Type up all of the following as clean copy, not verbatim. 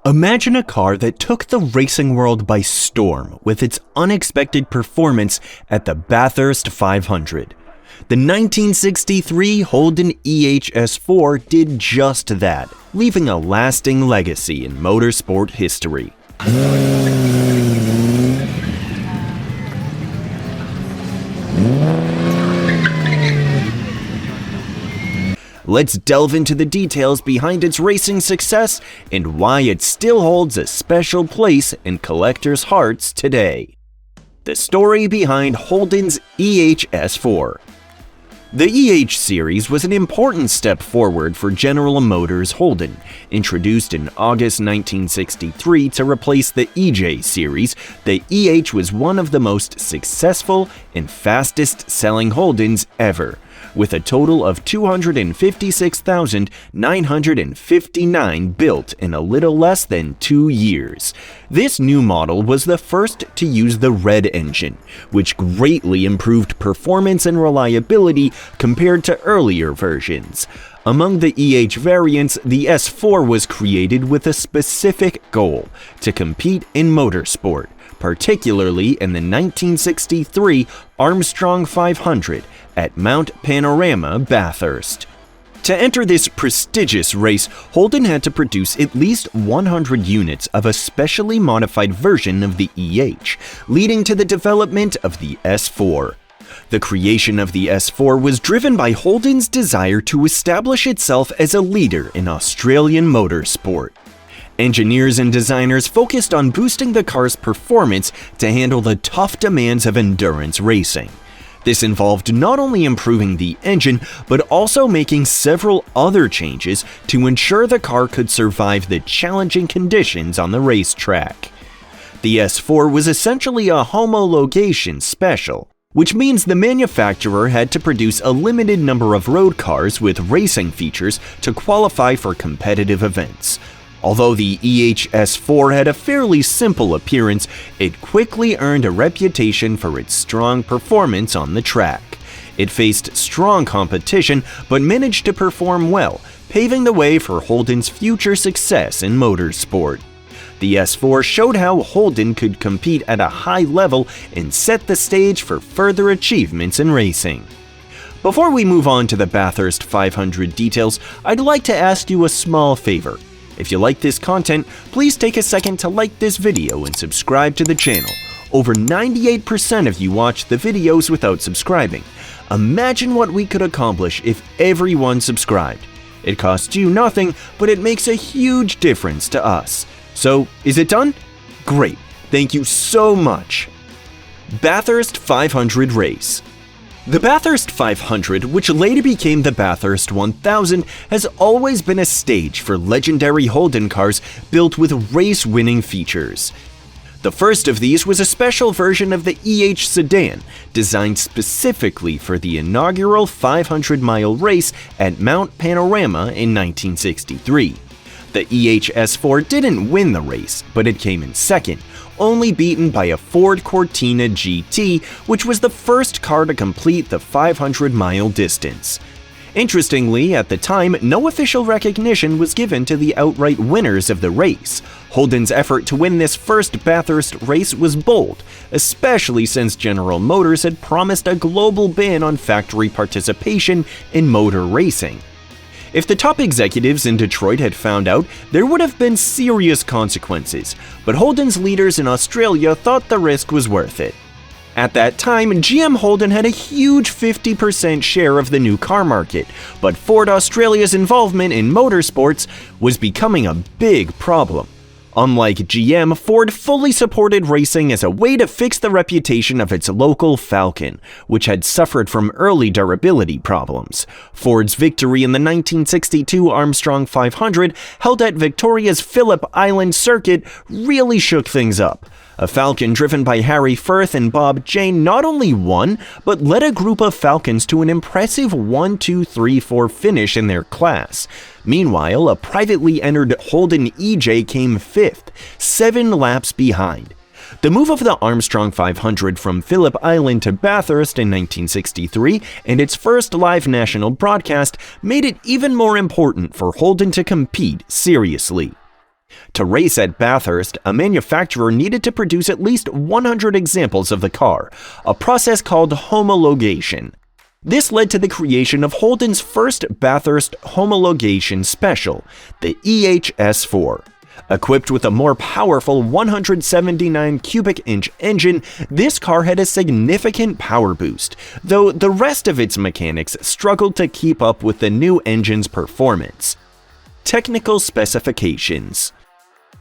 Imagine a car that took the racing world by storm with its unexpected performance at the Bathurst 500. The 1963 Holden EH S4 did just that, leaving a lasting legacy in motorsport history. Let's delve into the details behind its racing success and why it still holds a special place in collectors' hearts today. The story behind Holden's EH S4. The EH series was an important step forward for General Motors Holden. Introduced in August 1963 to replace the EJ series, the EH was one of the most successful and fastest-selling Holdens ever, with a total of 256,959 built in a little less than 2 years. This new model was the first to use the red engine, which greatly improved performance and reliability compared to earlier versions. Among the EH variants, the S4 was created with a specific goal: to compete in motorsport, particularly in the 1963 Armstrong 500 at Mount Panorama, Bathurst. To enter this prestigious race, Holden had to produce at least 100 units of a specially modified version of the EH, leading to the development of the S4. The creation of the S4 was driven by Holden's desire to establish itself as a leader in Australian motorsport. Engineers and designers focused on boosting the car's performance to handle the tough demands of endurance racing. This involved not only improving the engine, but also making several other changes to ensure the car could survive the challenging conditions on the racetrack. The S4 was essentially a homologation special, which means the manufacturer had to produce a limited number of road cars with racing features to qualify for competitive events. Although the EH S4 had a fairly simple appearance, it quickly earned a reputation for its strong performance on the track. It faced strong competition but managed to perform well, paving the way for Holden's future success in motorsport. The S4 showed how Holden could compete at a high level and set the stage for further achievements in racing. Before we move on to the Bathurst 500 details, I'd like to ask you a small favor. If you like this content, please take a second to like this video and subscribe to the channel. Over 98% of you watch the videos without subscribing. Imagine what we could accomplish if everyone subscribed. It costs you nothing, but it makes a huge difference to us. So, is it done? Great, thank you so much. Bathurst 500 race. The Bathurst 500, which later became the Bathurst 1000, has always been a stage for legendary Holden cars built with race-winning features. The first of these was a special version of the EH sedan, designed specifically for the inaugural 500-mile race at Mount Panorama in 1963. The EH S4 didn't win the race, but it came in second, only beaten by a Ford Cortina GT, which was the first car to complete the 500-mile distance. Interestingly, at the time, no official recognition was given to the outright winners of the race. Holden's effort to win this first Bathurst race was bold, especially since General Motors had promised a global ban on factory participation in motor racing. If the top executives in Detroit had found out, there would have been serious consequences, but Holden's leaders in Australia thought the risk was worth it. At that time, GM Holden had a huge 50% share of the new car market, but Ford Australia's involvement in motorsports was becoming a big problem. Unlike GM, Ford fully supported racing as a way to fix the reputation of its local Falcon, which had suffered from early durability problems. Ford's victory in the 1962 Armstrong 500, held at Victoria's Phillip Island circuit, really shook things up. A Falcon driven by Harry Firth and Bob Jane not only won, but led a group of Falcons to an impressive 1-2-3-4 finish in their class. Meanwhile, a privately entered Holden EJ came fifth, 7 laps behind. The move of the Armstrong 500 from Phillip Island to Bathurst in 1963 and its first live national broadcast made it even more important for Holden to compete seriously. To race at Bathurst, a manufacturer needed to produce at least 100 examples of the car, a process called homologation. This led to the creation of Holden's first Bathurst homologation special, the EH S4. Equipped with a more powerful 179 cubic inch engine, this car had a significant power boost, though the rest of its mechanics struggled to keep up with the new engine's performance. Technical specifications.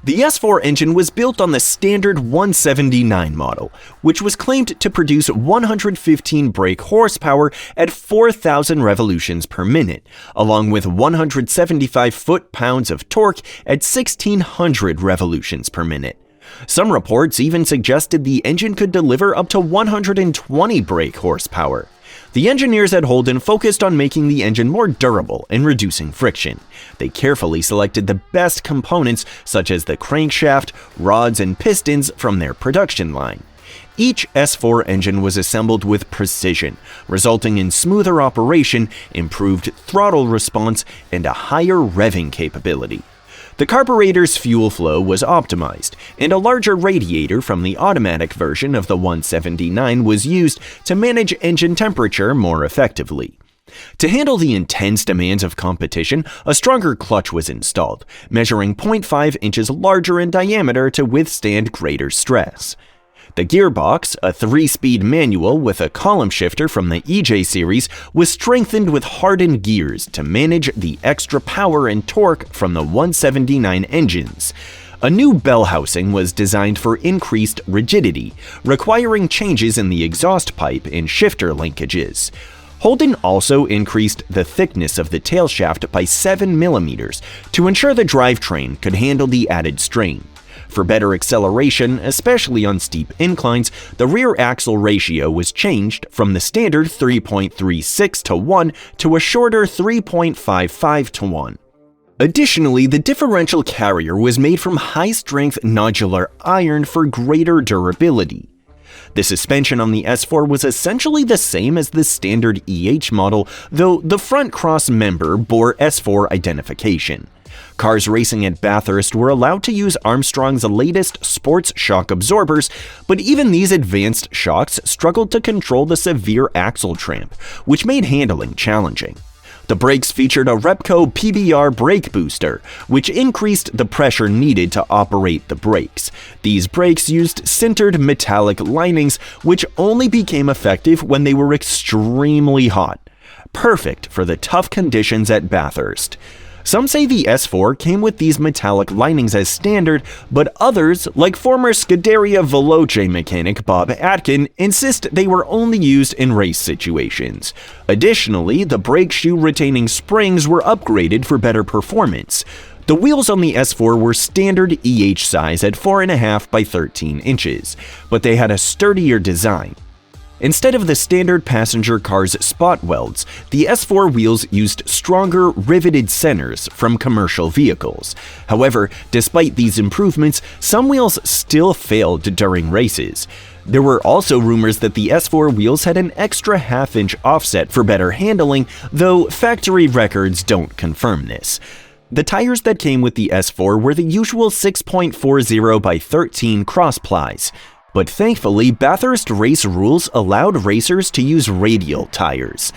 The S4 engine was built on the standard 179 model, which was claimed to produce 115 brake horsepower at 4,000 revolutions per minute, along with 175 foot-pounds of torque at 1,600 revolutions per minute. Some reports even suggested the engine could deliver up to 120 brake horsepower. The engineers at Holden focused on making the engine more durable and reducing friction. They carefully selected the best components such as the crankshaft, rods, and pistons from their production line. Each S4 engine was assembled with precision, resulting in smoother operation, improved throttle response, and a higher revving capability. The carburetor's fuel flow was optimized, and a larger radiator from the automatic version of the 179 was used to manage engine temperature more effectively. To handle the intense demands of competition, a stronger clutch was installed, measuring 0.5 inches larger in diameter to withstand greater stress. The gearbox, a 3-speed manual with a column shifter from the EJ series, was strengthened with hardened gears to manage the extra power and torque from the 179 engines. A new bell housing was designed for increased rigidity, requiring changes in the exhaust pipe and shifter linkages. Holden also increased the thickness of the tailshaft by 7 mm to ensure the drivetrain could handle the added strain. For better acceleration, especially on steep inclines, the rear axle ratio was changed from the standard 3.36 to 1 to a shorter 3.55 to 1. Additionally, the differential carrier was made from high-strength nodular iron for greater durability. The suspension on the S4 was essentially the same as the standard EH model, though the front cross member bore S4 identification. Cars racing at Bathurst were allowed to use Armstrong's latest sports shock absorbers, but even these advanced shocks struggled to control the severe axle tramp, which made handling challenging. The brakes featured a Repco PBR brake booster, which increased the pressure needed to operate the brakes. These brakes used sintered metallic linings, which only became effective when they were extremely hot, perfect for the tough conditions at Bathurst. Some say the S4 came with these metallic linings as standard, but others, like former Scuderia Veloce mechanic Bob Atkin, insist they were only used in race situations. Additionally, the brake shoe retaining springs were upgraded for better performance. The wheels on the S4 were standard EH size at 4.5 by 13 inches, but they had a sturdier design. Instead of the standard passenger car's spot welds, the S4 wheels used stronger, riveted centers from commercial vehicles. However, despite these improvements, some wheels still failed during races. There were also rumors that the S4 wheels had an extra half-inch offset for better handling, though factory records don't confirm this. The tires that came with the S4 were the usual 6.40 by 13 cross plies. But thankfully, Bathurst race rules allowed racers to use radial tires.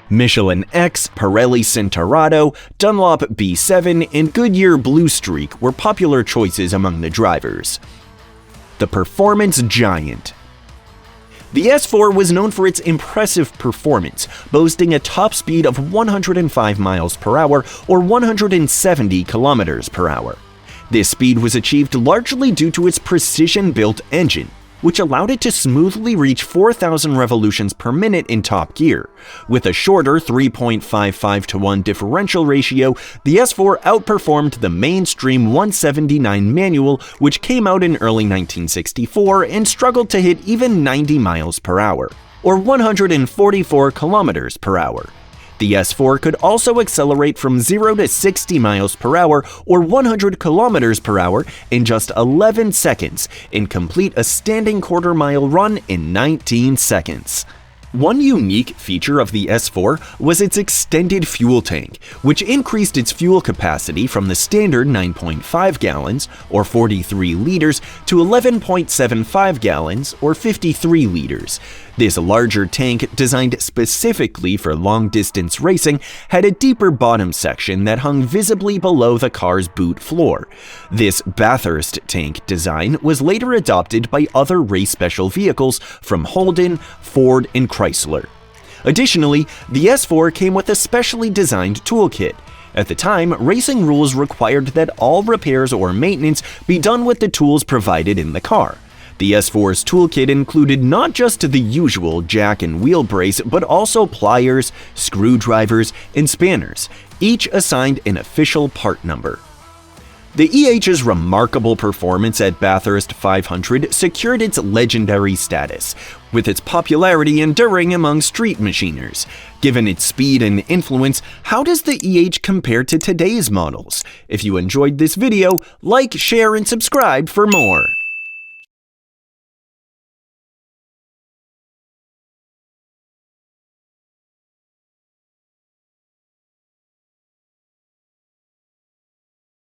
Michelin X, Pirelli Cinturato, Dunlop B7, and Goodyear Blue Streak were popular choices among the drivers. The performance giant. The S4 was known for its impressive performance, boasting a top speed of 105 miles per hour or 170 kilometers per hour. This speed was achieved largely due to its precision-built engine, which allowed it to smoothly reach 4,000 revolutions per minute in top gear. With a shorter 3.55 to 1 differential ratio, the S4 outperformed the mainstream 179 manual, which came out in early 1964 and struggled to hit even 90 miles per hour, or 144 kilometers per hour. The S4 could also accelerate from 0 to 60 miles per hour or 100 kilometers per hour in just 11 seconds and complete a standing quarter-mile run in 19 seconds. One unique feature of the S4 was its extended fuel tank, which increased its fuel capacity from the standard 9.5 gallons, or 43 liters, to 11.75 gallons, or 53 liters. This larger tank, designed specifically for long-distance racing, had a deeper bottom section that hung visibly below the car's boot floor. This Bathurst tank design was later adopted by other race special vehicles from Holden, Ford, and Chrysler. Additionally, the S4 came with a specially designed toolkit. At the time, racing rules required that all repairs or maintenance be done with the tools provided in the car. The S4's toolkit included not just the usual jack and wheel brace, but also pliers, screwdrivers, and spanners, each assigned an official part number. The EH's remarkable performance at Bathurst 500 secured its legendary status, with its popularity enduring among street machiners. Given its speed and influence, how does the EH compare to today's models? If you enjoyed this video, like, share, and subscribe for more.